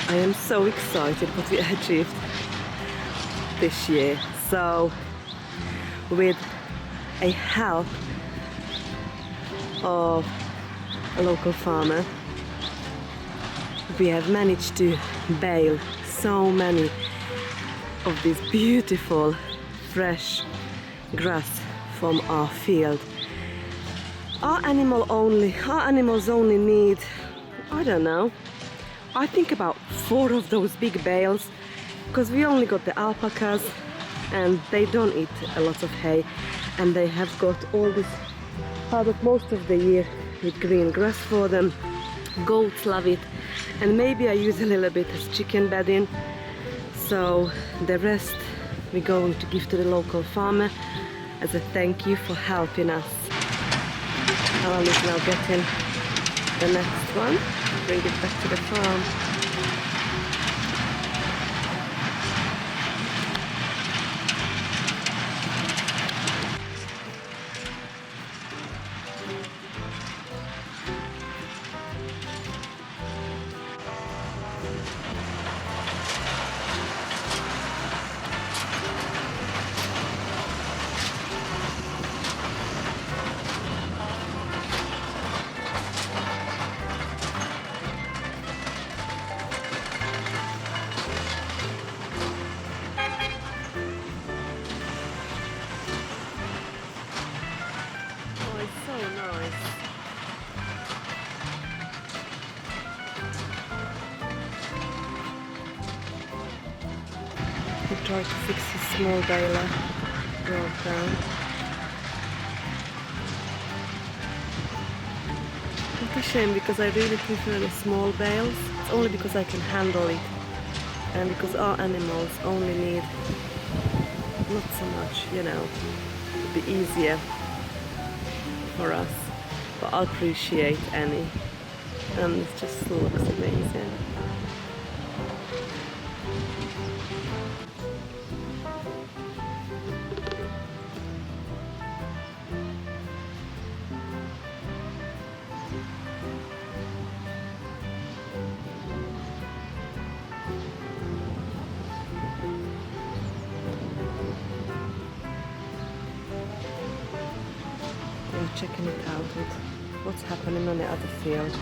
I am so excited what we achieved this year. So, with a help of a local farmer, we have managed to bale so many of these beautiful fresh grass from our field. Our animals only need, I don't know, I think about 4 of those big bales, because we only got the alpacas and they don't eat a lot of hay, and they have got all this part of most of the year with green grass for them. Goats love it, and maybe I use a little bit as chicken bedding. So the rest we're going to give to the local farmer as a thank you for helping us. Alan is now getting the next one, bring it back to the farm. Oh, it's so nice. He tried to fix his small baler, broke down. It's a shame because I really prefer the small bales. It's only because I can handle it and because our animals only need not so much, you know, it'd be easier for us. But I appreciate any, and it just looks amazing. We're checking it out with what's happening on the other field.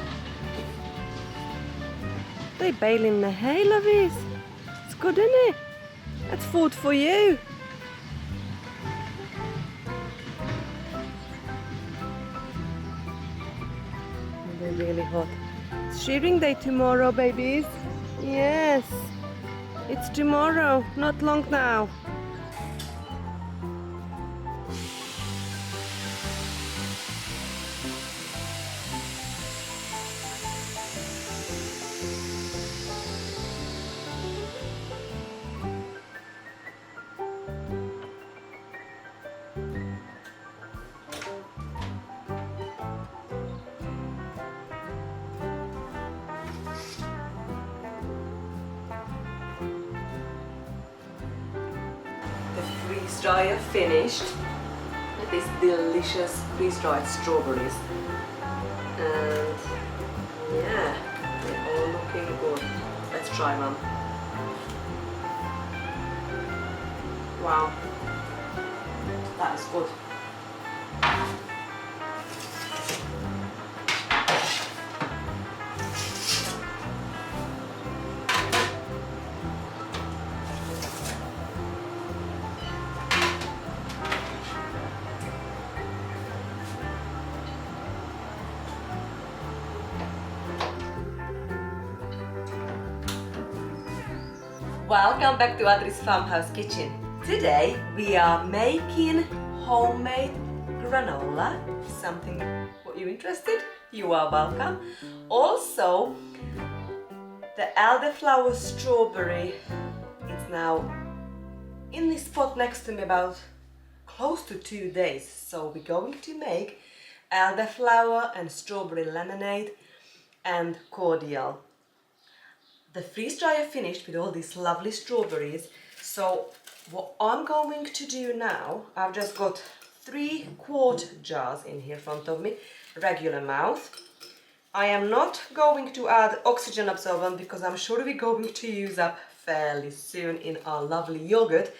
They baling the hay, lovies. It's good, isn't it? That's food for you. They're really hot. It's shearing day tomorrow, babies. Yes, it's tomorrow, not long now. The freeze dryer finished with these delicious freeze dried strawberries, and yeah, they're all looking good. Let's try one. Wow, that is good. Welcome back to Adri's Farmhouse Kitchen. Today we are making homemade granola. Something what you interested? You are welcome. Also, the elderflower strawberry is now in this pot next to me about close to 2 days. So we're going to make elderflower and strawberry lemonade and cordial. The freeze dryer finished with all these lovely strawberries. So what I'm going to do now, I've just got 3 quart jars in here in front of me, regular mouth. I am not going to add oxygen absorbent because I'm sure we're going to use up fairly soon in our lovely yogurt.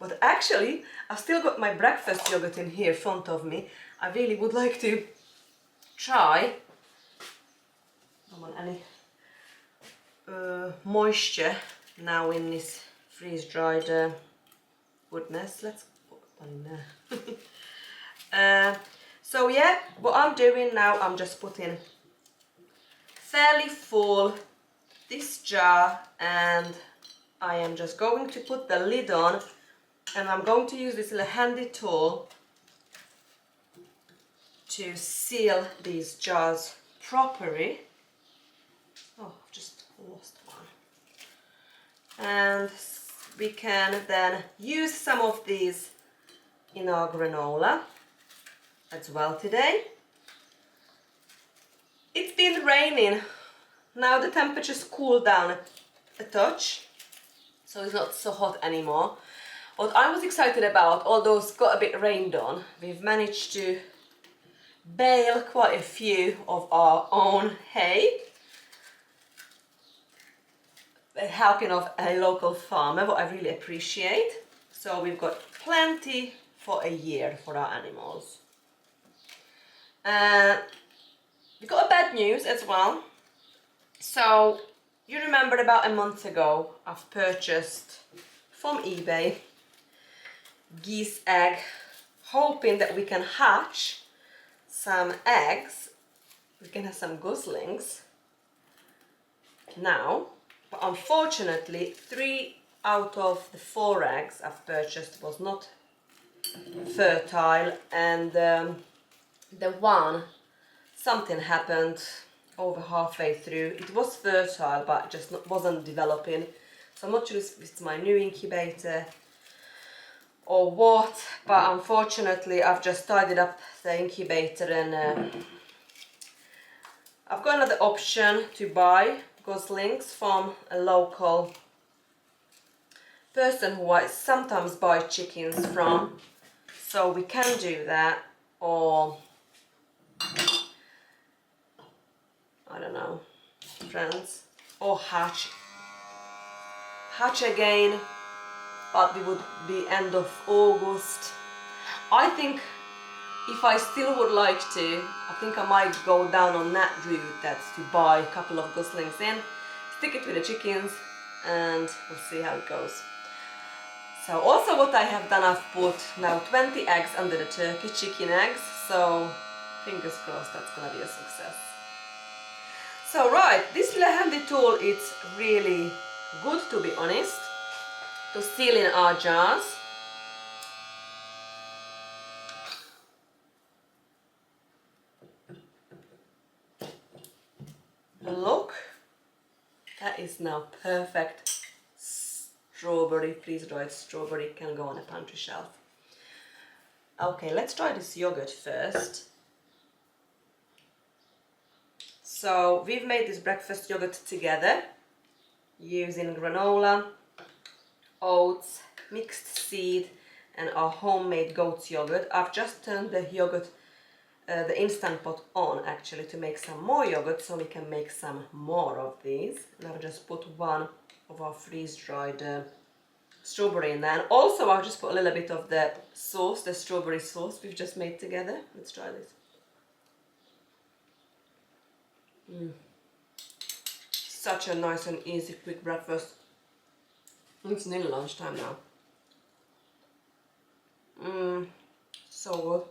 But actually, I've still got my breakfast yogurt in here in front of me. I really would like to try. Don't want any moisture now in this freeze-dried goodness. Let's put that in there. So yeah, what I'm doing now, I'm just putting fairly full this jar, and I am just going to put the lid on, and I'm going to use this little handy tool to seal these jars properly. Oh, I've just lost one. And we can then use some of these in our granola as well today. It's been raining. Now the temperature's cooled down a touch, so it's not so hot anymore. What I was excited about, although it's got a bit rained on, we've managed to bale quite a few of our own hay, the helping of a local farmer, what I really appreciate. So we've got plenty for a year for our animals. We've got a bad news as well. So you remember about a month ago I've purchased from eBay geese egg, hoping that we can hatch some eggs, we can have some goslings now. But unfortunately 3 out of the 4 eggs I've purchased was not fertile, and the one, something happened over halfway through. It was fertile but just wasn't developing, so I'm not sure if it's my new incubator or what, but unfortunately I've just tidied up the incubator, and I've got another option to buy goslings from a local person who I sometimes buy chickens from, so we can do that, or I don't know, friends, or hatch again, but we would be end of August. I think if I still would like to, I think I might go down on that route, that's to buy a couple of goslings in, stick it with the chickens, and we'll see how it goes. So also what I have done, I've put now 20 eggs under the turkey, chicken eggs, so fingers crossed that's gonna be a success. So right, this little handy tool, it's really good, to be honest, to seal in our jars. Look, that is now perfect. Strawberry, freeze-dried strawberry, can go on a pantry shelf. Okay, let's try this yogurt first. So we've made this breakfast yogurt together using granola, oats, mixed seed, and our homemade goat's yogurt. I've just turned the yogurt, the Instant Pot on actually, to make some more yogurt, so we can make some more of these. And I've just put one of our freeze-dried strawberry in there. And also I've just put a little bit of the sauce, the strawberry sauce we've just made together. Let's try this. Such a nice and easy quick breakfast. It's nearly lunchtime now. So good.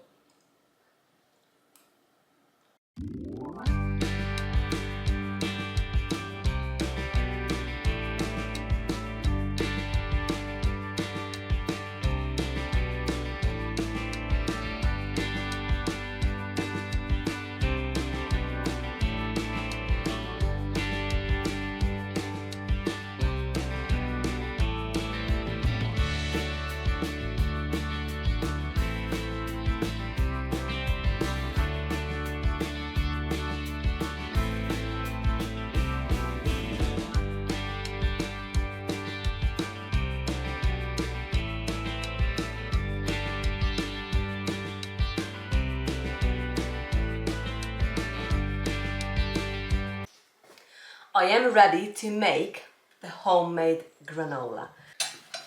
I am ready to make the homemade granola.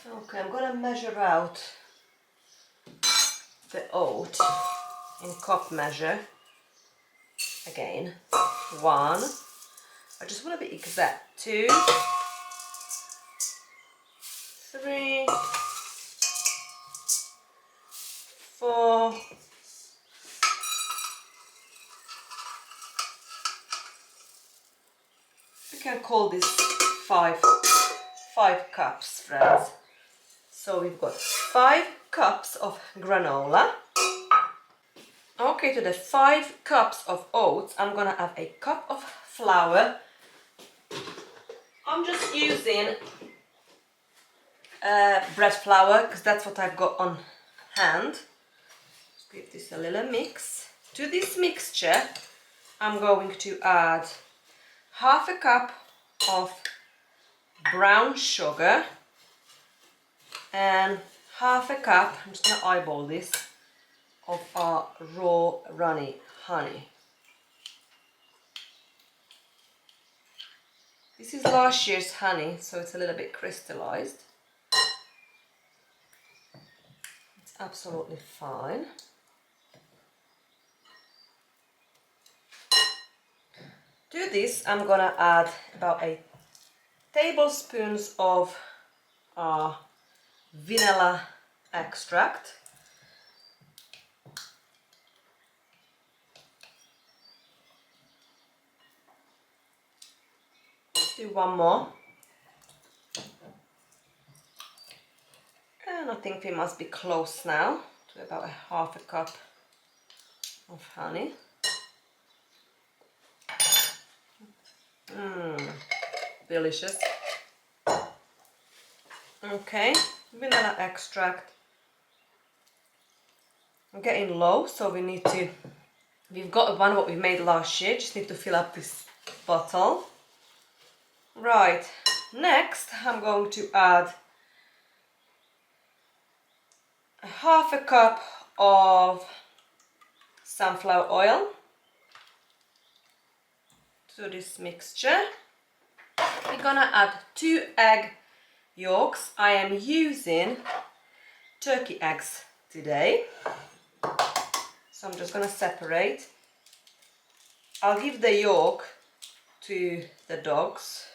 Okay, I'm gonna measure out the oat in cup measure. Again, 1. I just want to be exact. 2, 3, 4, we can call this 5 cups, friends. So we've got 5 cups of granola. Okay, to the 5 cups of oats, I'm gonna add a cup of flour. I'm just using bread flour because that's what I've got on hand. Just give this a little mix. To this mixture, I'm going to add half a cup of brown sugar and half a cup, I'm just gonna eyeball this, of our raw runny honey. This is last year's honey, so it's a little bit crystallized. It's absolutely fine. To this, I'm gonna add about 8 tablespoons of vanilla extract. Do 1 more. And I think we must be close now to about half a cup of honey. Delicious. Okay, vanilla extract. I'm getting low, so we've got one what we made last year, just need to fill up this bottle. Right, next I'm going to add half a cup of sunflower oil to this mixture. We're gonna add 2 egg yolks. I am using turkey eggs today, so I'm just gonna separate. I'll give the yolk to the dogs.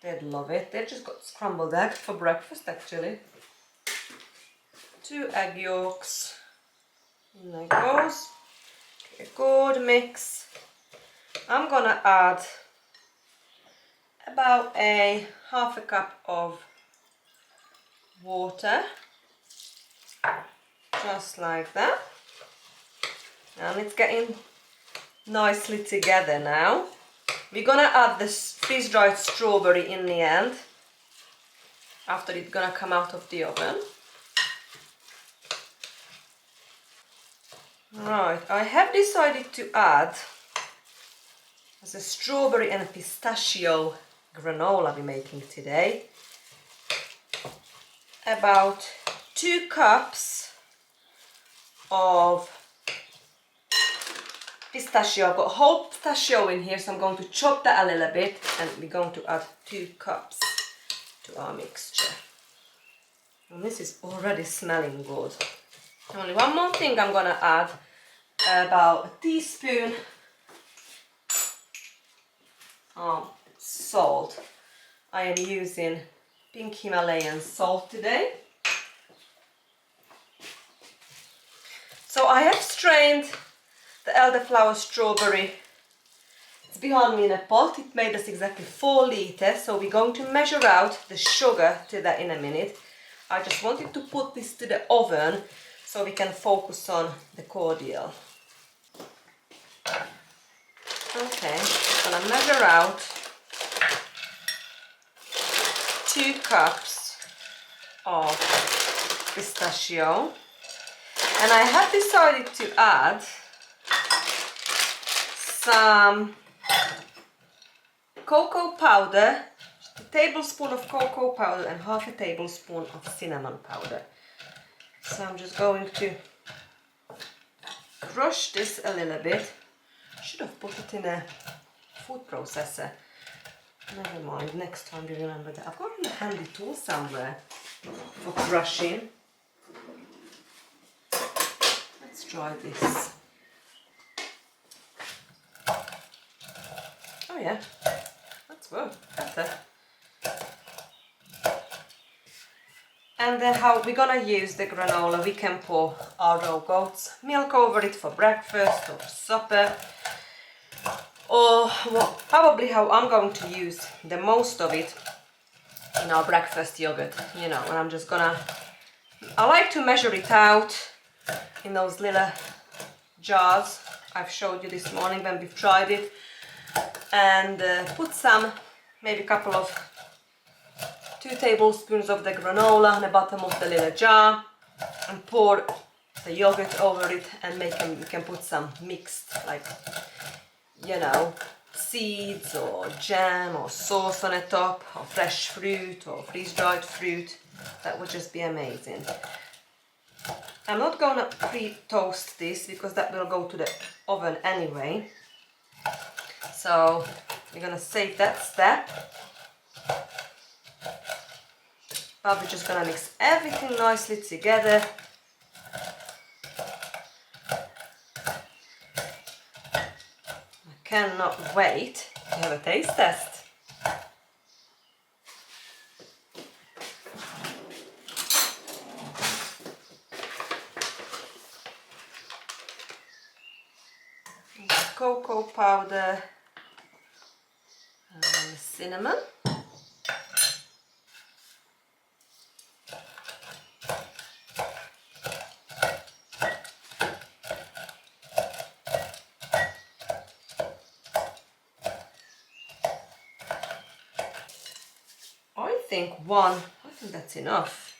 They'd love it. They just got scrambled egg for breakfast actually. 2 egg yolks. In there goes. A good mix. I'm gonna add about half a cup of water. Just like that. And it's getting nicely together now. We're gonna add this freeze-dried strawberry in the end, after it's gonna come out of the oven. Right, I have decided to add, as a strawberry and pistachio granola we're making today, about 2 cups of pistachio. I've got whole pistachio in here, so I'm going to chop that a little bit, and we're going to add 2 cups to our mixture. And this is already smelling good. Only one more thing I'm gonna add, about a teaspoon of salt. I am using pink Himalayan salt today. So I have strained the elderflower strawberry. It's behind me in a pot. It made us exactly 4 liters, so we're going to measure out the sugar to that in a minute. I just wanted to put this to the oven so we can focus on the cordial. Okay, I'm gonna measure out 2 cups of pistachio, and I have decided to add some cocoa powder, just a tablespoon of cocoa powder and half a tablespoon of cinnamon powder. So I'm just going to crush this a little bit. Should have put it in a food processor. Never mind, next time you remember that. I've got a handy tool somewhere for crushing. Let's try this. Oh yeah, that's good, better. And then how we're gonna use the granola, we can pour our raw goat's milk over it for breakfast or supper. Or well, probably how I'm going to use the most of it in our breakfast yogurt, you know, and I'm just gonna, I like to measure it out in those little jars I've showed you this morning when we've tried it, and put some, maybe a couple of 2 tablespoons of the granola on the bottom of the little jar, and pour the yogurt over it, and you can put some mixed, like, you know, seeds or jam or sauce on the top, or fresh fruit or freeze-dried fruit. That would just be amazing. I'm not gonna pre-toast this because that will go to the oven anyway. So we're gonna save that step. But we're just gonna mix everything nicely together. I cannot wait to have a taste test. Cocoa powder and cinnamon. I think that's enough.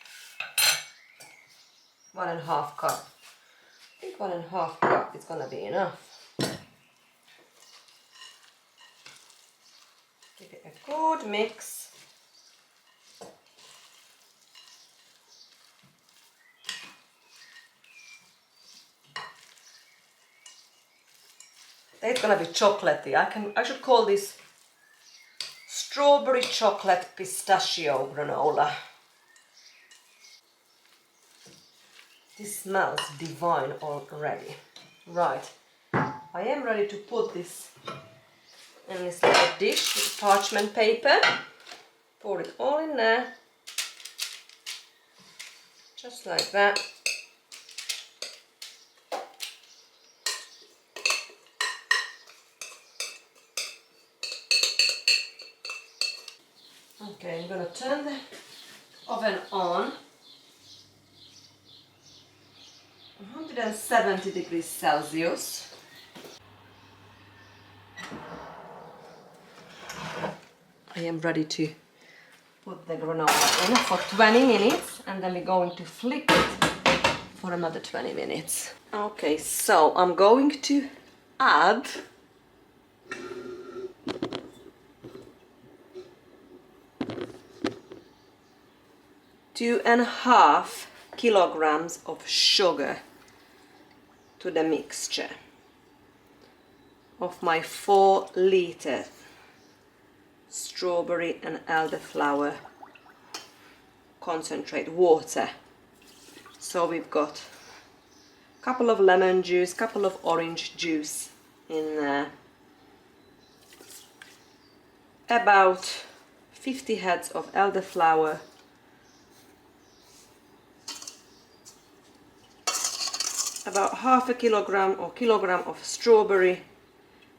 1.5 cup. I think 1.5 cup is gonna be enough. Give it a good mix. It's gonna be chocolatey. I should call this strawberry chocolate pistachio granola. This smells divine already. Right, I am ready to put this in this little dish with parchment paper. Pour it all in there, just like that. Okay, I'm gonna turn the oven on. 170 degrees Celsius. I am ready to put the granola in for 20 minutes, and then we're going to flip it for another 20 minutes. Okay, so I'm going to add 2.5 kilograms of sugar to the mixture of my 4-liter strawberry and elderflower concentrate water. So we've got a couple of lemon juice, couple of orange juice in there, about 50 heads of elderflower, about 1/2 kilogram or kilogram of strawberry,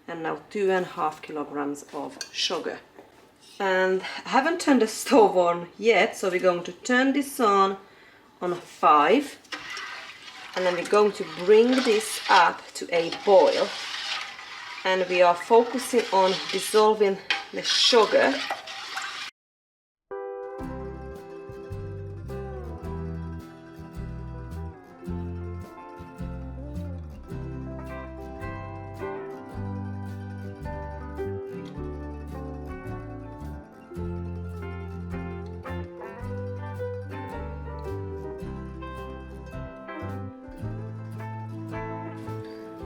and now 2.5 kilograms of sugar. And I haven't turned the stove on yet, so we're going to turn this on 5, and then we're going to bring this up to a boil, and we are focusing on dissolving the sugar.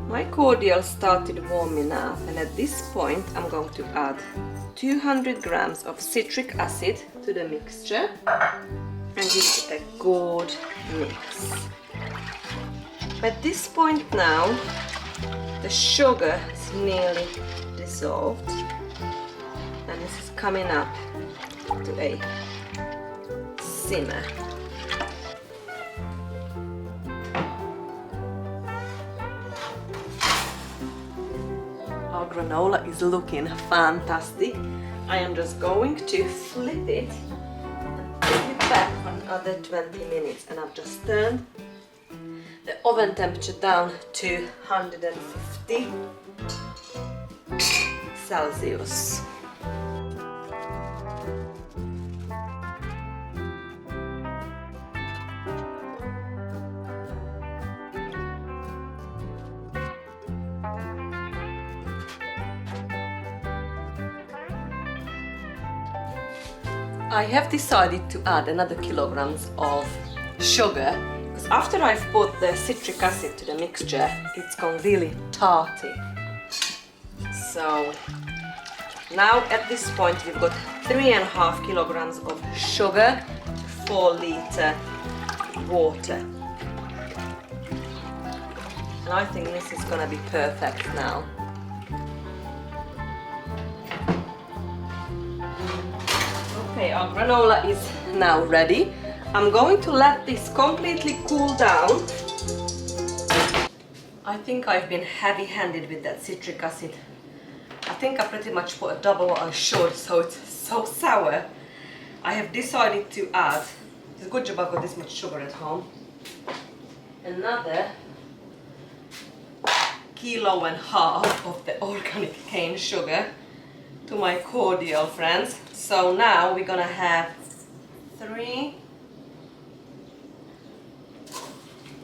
My cordial started warming up, and at this point I'm going to add 200 grams of citric acid to the mixture and give it a good mix. At this point now, the sugar is nearly dissolved and this is coming up to a simmer. Our granola is looking fantastic. I am just going to flip it and put it back for another 20 minutes, and I've just turned the oven temperature down to 150 Celsius. I have decided to add another kilograms of sugar because after I've put the citric acid to the mixture, it's gone really tarty. So now at this point we've got 3.5 kilograms of sugar, 4-liter water. And I think this is gonna be perfect now. Okay, our granola is now ready. I'm going to let this completely cool down. I think I've been heavy-handed with that citric acid. I think I pretty much put a double what I should, so it's so sour. I have decided to add, it's a good job I've got this much sugar at home, another 1.5 kilos of the organic cane sugar to my cordial, friends. So now we're gonna have 3.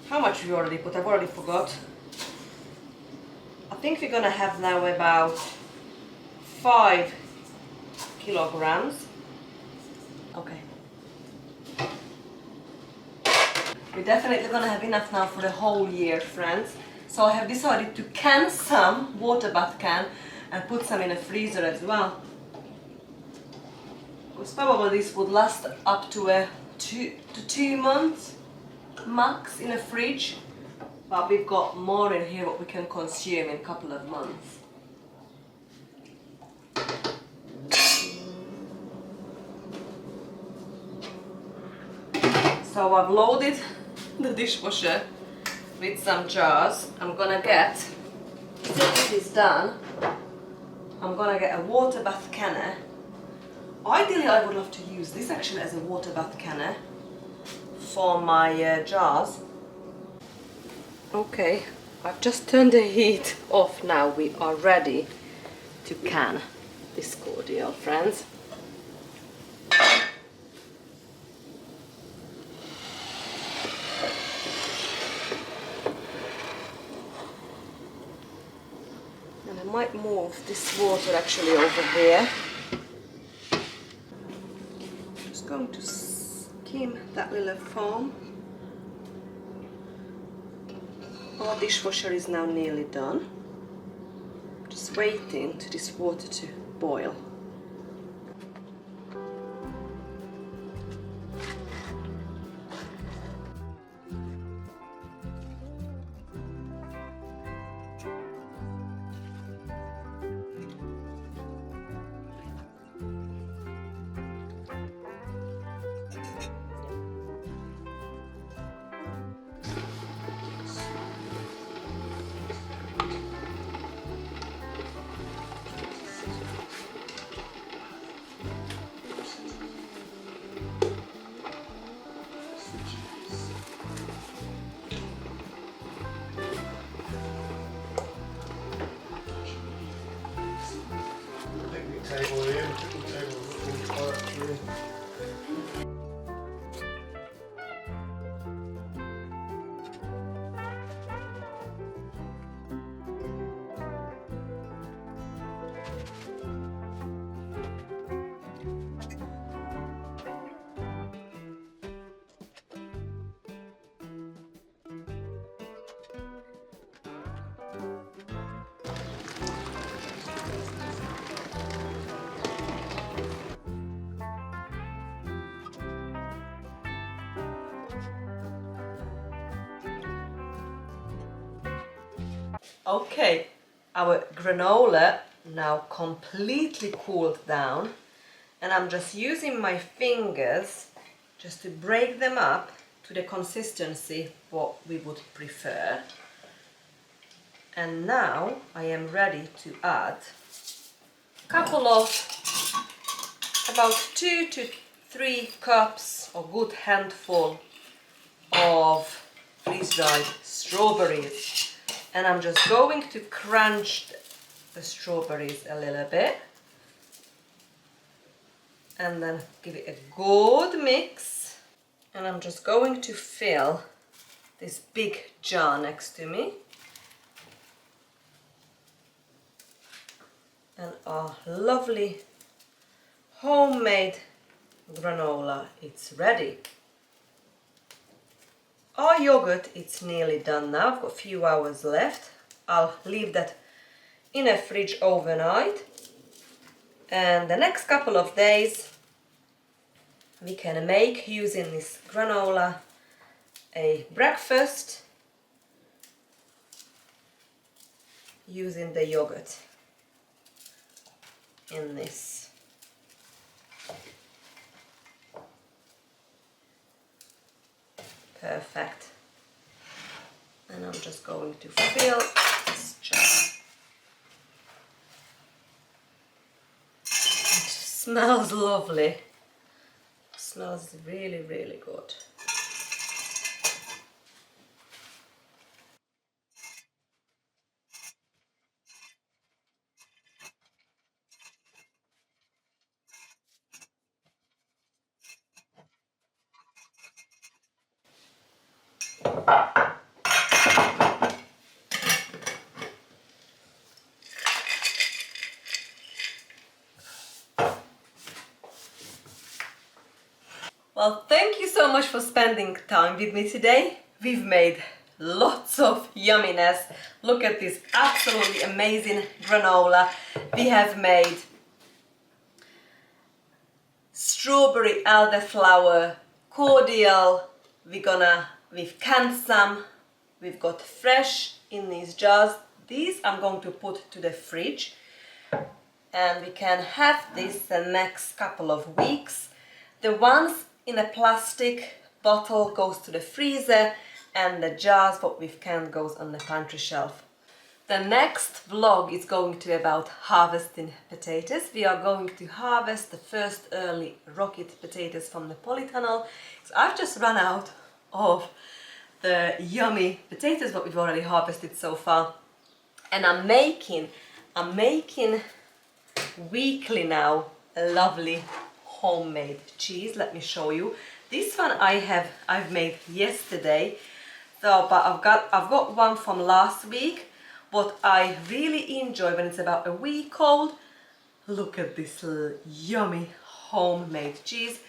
How much we already put? I've already forgot. I think we're gonna have now about 5 kilograms. Okay. We're definitely gonna have enough now for the whole year, friends. So I have decided to can some water bath can and put some in the freezer as well. Because probably this would last up to 2 months max in a fridge, but we've got more in here what we can consume in a couple of months. So I've loaded the dishwasher with some jars. I'm gonna get, since this is done, I'm gonna get a water bath canner. Ideally I would love to use this actually as a water bath canner for my jars. Okay, I've just turned the heat off now. We are ready to can this cordial, friends. And I might move this water actually over here. Just going to skim that little foam. Our dishwasher is now nearly done. Just waiting for this water to boil. Table here, picnic table, all that tree. Okay, our granola now completely cooled down, and I'm just using my fingers just to break them up to the consistency what we would prefer. And now I am ready to add a couple of about 2 to 3 cups or good handful of freeze-dried strawberries. And I'm just going to crunch the strawberries a little bit and then give it a good mix. And I'm just going to fill this big jar next to me. And our lovely homemade granola, it's ready. Our yogurt, it's nearly done now. I've got a few hours left. I'll leave that in a fridge overnight. And the next couple of days we can make, using this granola, a breakfast using the yogurt in this. Perfect. And I'm just going to fill this jar. It smells lovely. Smells really, really good. Well, thank you so much for spending time with me today. We've made lots of yumminess. Look at this absolutely amazing granola. We have made strawberry elderflower, cordial, we've canned some, we've got fresh in these jars. These I'm going to put to the fridge, and we can have this the next couple of weeks. The ones in a plastic bottle goes to the freezer, and the jars what we've canned goes on the pantry shelf. The next vlog is going to be about harvesting potatoes. We are going to harvest the first early rocket potatoes from the polytunnel. So I've just run out of the yummy potatoes what we've already harvested so far, and I'm making weekly now a lovely homemade cheese. Let me show you. This one I've made yesterday. So, but I've got one from last week. What I really enjoy when it's about a week old. Look at this yummy homemade cheese.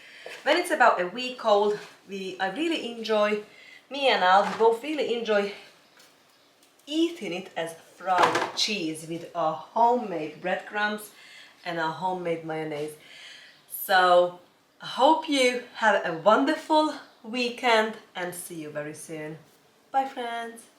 When it's about a week old, I really enjoy. Me and Al, we both really enjoy eating it as fried cheese with our homemade breadcrumbs and our homemade mayonnaise. So I hope you have a wonderful weekend and see you very soon. Bye friends!